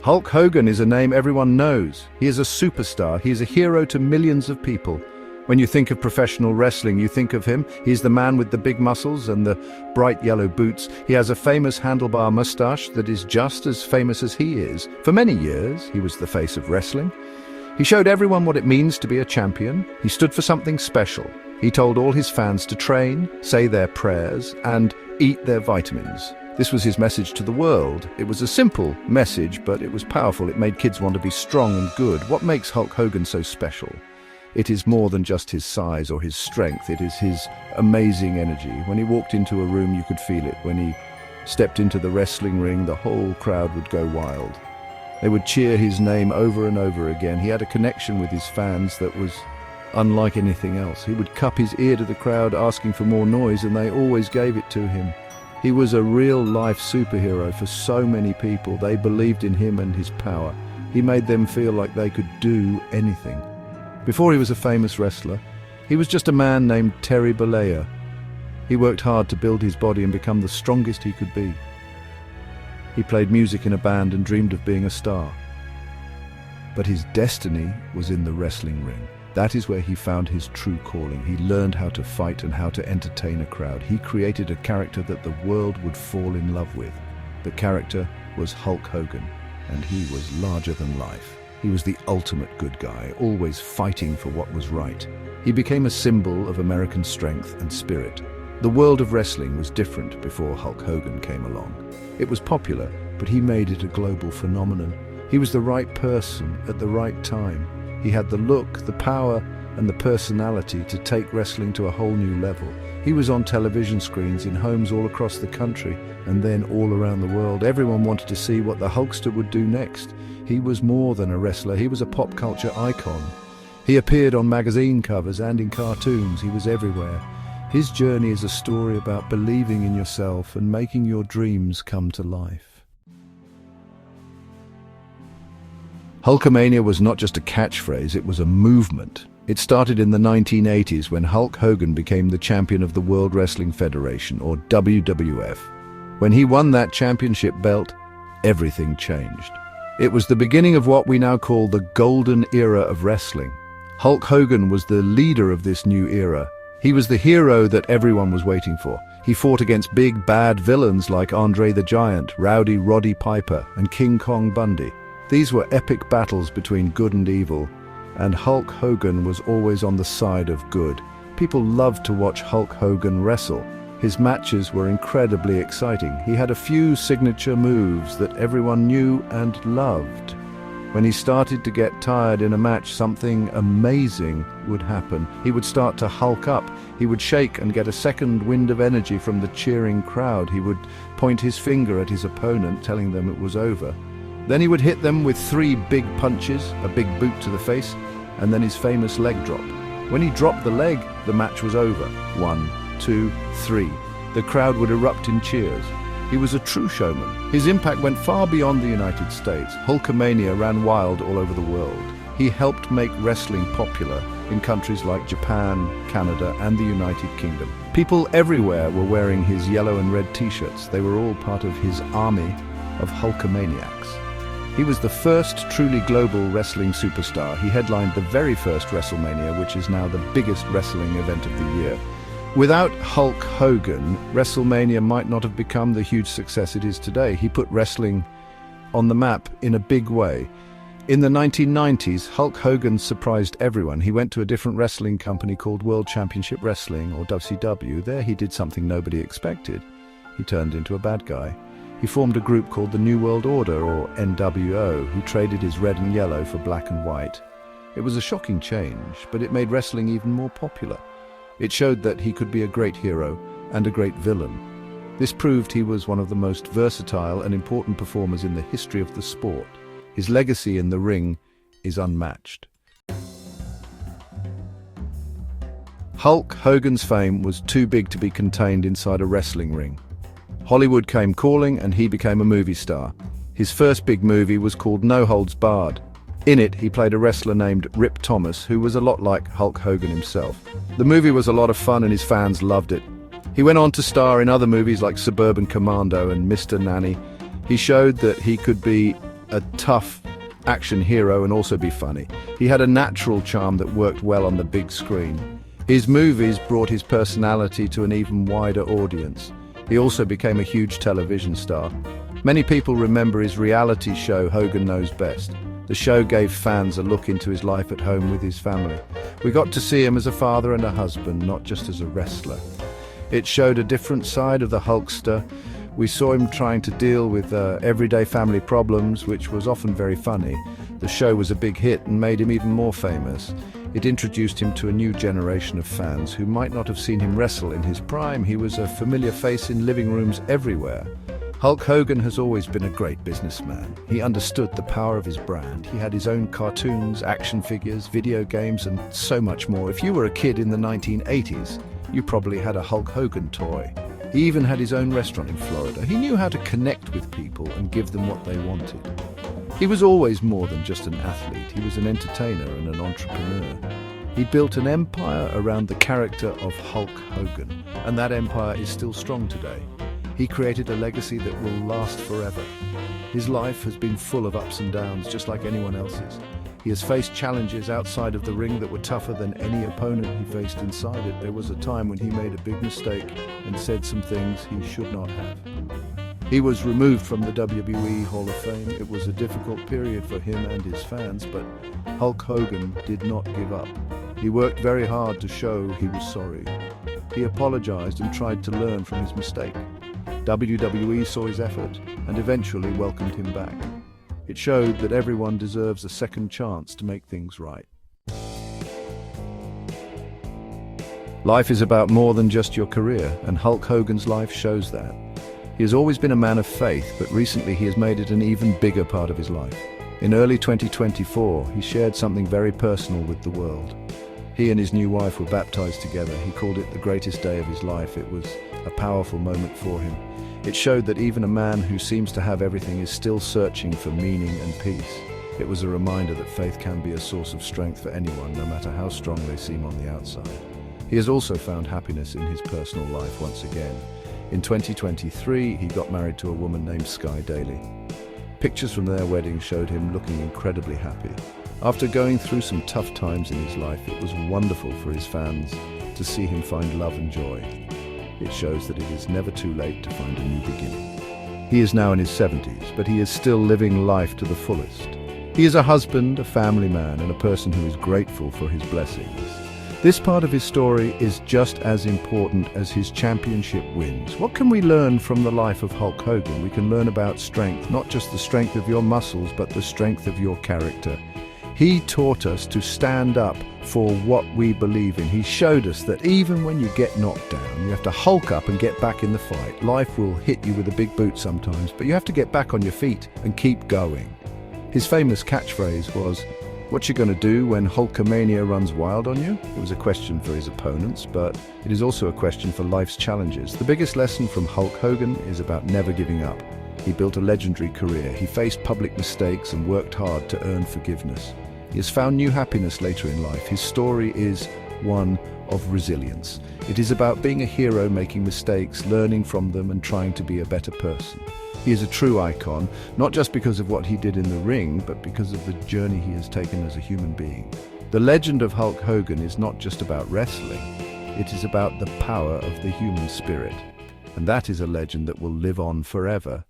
Hulk Hogan is a name everyone knows. He is a superstar. He is a hero to millions of people. When you think of professional wrestling, you think of him. He's the man with the big muscles and the bright yellow boots. He has a famous handlebar mustache that is just as famous as he is. For many years, he was the face of wrestling. He showed everyone what it means to be a champion. He stood for something special. He told all his fans to train, say their prayers, and eat their vitamins. This was his message to the world. It was a simple message, but it was powerful. It made kids want to be strong and good. What makes Hulk Hogan so special? It is more than just his size or his strength. It is his amazing energy. When he walked into a room, you could feel it. When he stepped into the wrestling ring, the whole crowd would go wild. They would cheer his name over and over again. He had a connection with his fans that was unlike anything else. He would cup his ear to the crowd asking for more noise, and they always gave it to him. He was a real-life superhero for so many people. They believed in him and his power. He made them feel like they could do anything. Before he was a famous wrestler, he was just a man named Terry Bollea. He worked hard to build his body and become the strongest he could be. He played music in a band and dreamed of being a star. But his destiny was in the wrestling ring. That is where he found his true calling. He learned how to fight and how to entertain a crowd. He created a character that the world would fall in love with. The character was Hulk Hogan, and he was larger than life. He was the ultimate good guy, always fighting for what was right. He became a symbol of American strength and spirit. The world of wrestling was different before Hulk Hogan came along. It was popular, but he made it a global phenomenon. He was the right person at the right time. He had the look, the power, and the personality to take wrestling to a whole new level. He was on television screens in homes all across the country, and then all around the world. Everyone wanted to see what the Hulkster would do next. He was more than a wrestler. He was a pop culture icon. He appeared on magazine covers and in cartoons. He was everywhere. His journey is a story about believing in yourself and making your dreams come to life. Hulkamania was not just a catchphrase, it was a movement. It started in the 1980s when Hulk Hogan became the champion of the World Wrestling Federation, or WWF. When he won that championship belt, everything changed. It was the beginning of what we now call the golden era of wrestling. Hulk Hogan was the leader of this new era. He was the hero that everyone was waiting for. He fought against big, bad villains like Andre the Giant, Rowdy Roddy Piper, and King Kong Bundy. These were epic battles between good and evil, and Hulk Hogan was always on the side of good. People loved to watch Hulk Hogan wrestle. His matches were incredibly exciting. He had a few signature moves that everyone knew and loved. When he started to get tired in a match, something amazing would happen. He would start to hulk up. He would shake and get a second wind of energy from the cheering crowd. He would point his finger at his opponent, telling them it was over. Then he would hit them with 3 big punches, a big boot to the face, and then his famous leg drop. When he dropped the leg, the match was over. 1, 2, 3. The crowd would erupt in cheers. He was a true showman. His impact went far beyond the United States. Hulkamania ran wild all over the world. He helped make wrestling popular in countries like Japan, Canada, and the United Kingdom. People everywhere were wearing his yellow and red t-shirts. They were all part of his army of Hulkamaniacs. He was the first truly global wrestling superstar. He headlined the very first WrestleMania, which is now the biggest wrestling event of the year. Without Hulk Hogan, WrestleMania might not have become the huge success it is today. He put wrestling on the map in a big way. In the 1990s, Hulk Hogan surprised everyone. He went to a different wrestling company called World Championship Wrestling, or WCW. There he did something nobody expected. He turned into a bad guy. He formed a group called the New World Order, or NWO, who traded his red and yellow for black and white. It was a shocking change, but it made wrestling even more popular. It showed that he could be a great hero and a great villain. This proved he was one of the most versatile and important performers in the history of the sport. His legacy in the ring is unmatched. Hulk Hogan's fame was too big to be contained inside a wrestling ring. Hollywood came calling and he became a movie star. His first big movie was called No Holds Barred. In it, he played a wrestler named Rip Thomas, who was a lot like Hulk Hogan himself. The movie was a lot of fun and his fans loved it. He went on to star in other movies like Suburban Commando and Mr. Nanny. He showed that he could be a tough action hero and also be funny. He had a natural charm that worked well on the big screen. His movies brought his personality to an even wider audience. He also became a huge television star. Many people remember his reality show, Hogan Knows Best. The show gave fans a look into his life at home with his family. We got to see him as a father and a husband, not just as a wrestler. It showed a different side of the Hulkster. We saw him trying to deal with everyday family problems, which was often very funny. The show was a big hit and made him even more famous. It introduced him to a new generation of fans who might not have seen him wrestle in his prime. He was a familiar face in living rooms everywhere. Hulk Hogan has always been a great businessman. He understood the power of his brand. He had his own cartoons, action figures, video games, and so much more. If you were a kid in the 1980s, you probably had a Hulk Hogan toy. He even had his own restaurant in Florida. He knew how to connect with people and give them what they wanted. He was always more than just an athlete. He was an entertainer and an entrepreneur. He built an empire around the character of Hulk Hogan, and that empire is still strong today. He created a legacy that will last forever. His life has been full of ups and downs, just like anyone else's. He has faced challenges outside of the ring that were tougher than any opponent he faced inside it. There was a time when he made a big mistake and said some things he should not have. He was removed from the WWE Hall of Fame. It was a difficult period for him and his fans, but Hulk Hogan did not give up. He worked very hard to show he was sorry. He apologized and tried to learn from his mistake. WWE saw his effort and eventually welcomed him back. It showed that everyone deserves a second chance to make things right. Life is about more than just your career, and Hulk Hogan's life shows that. He has always been a man of faith, but recently he has made it an even bigger part of his life. In early 2024, he shared something very personal with the world. He and his new wife were baptized together. He called it the greatest day of his life. It was a powerful moment for him. It showed that even a man who seems to have everything is still searching for meaning and peace. It was a reminder that faith can be a source of strength for anyone, no matter how strong they seem on the outside. He has also found happiness in his personal life once again. In 2023, he got married to a woman named Sky Daly. Pictures from their wedding showed him looking incredibly happy. After going through some tough times in his life, it was wonderful for his fans to see him find love and joy. It shows that it is never too late to find a new beginning. He is now in his 70s, but he is still living life to the fullest. He is a husband, a family man, and a person who is grateful for his blessings. This part of his story is just as important as his championship wins. What can we learn from the life of Hulk Hogan? We can learn about strength, not just the strength of your muscles, but the strength of your character. He taught us to stand up for what we believe in. He showed us that even when you get knocked down, you have to hulk up and get back in the fight. Life will hit you with a big boot sometimes, but you have to get back on your feet and keep going. His famous catchphrase was, "What you gonna do when Hulkamania runs wild on you?" It was a question for his opponents, but it is also a question for life's challenges. The biggest lesson from Hulk Hogan is about never giving up. He built a legendary career. He faced public mistakes and worked hard to earn forgiveness. He has found new happiness later in life. His story is one of resilience. It is about being a hero, making mistakes, learning from them, and trying to be a better person. He is a true icon, not just because of what he did in the ring, but because of the journey he has taken as a human being. The legend of Hulk Hogan is not just about wrestling. It is about the power of the human spirit. And that is a legend that will live on forever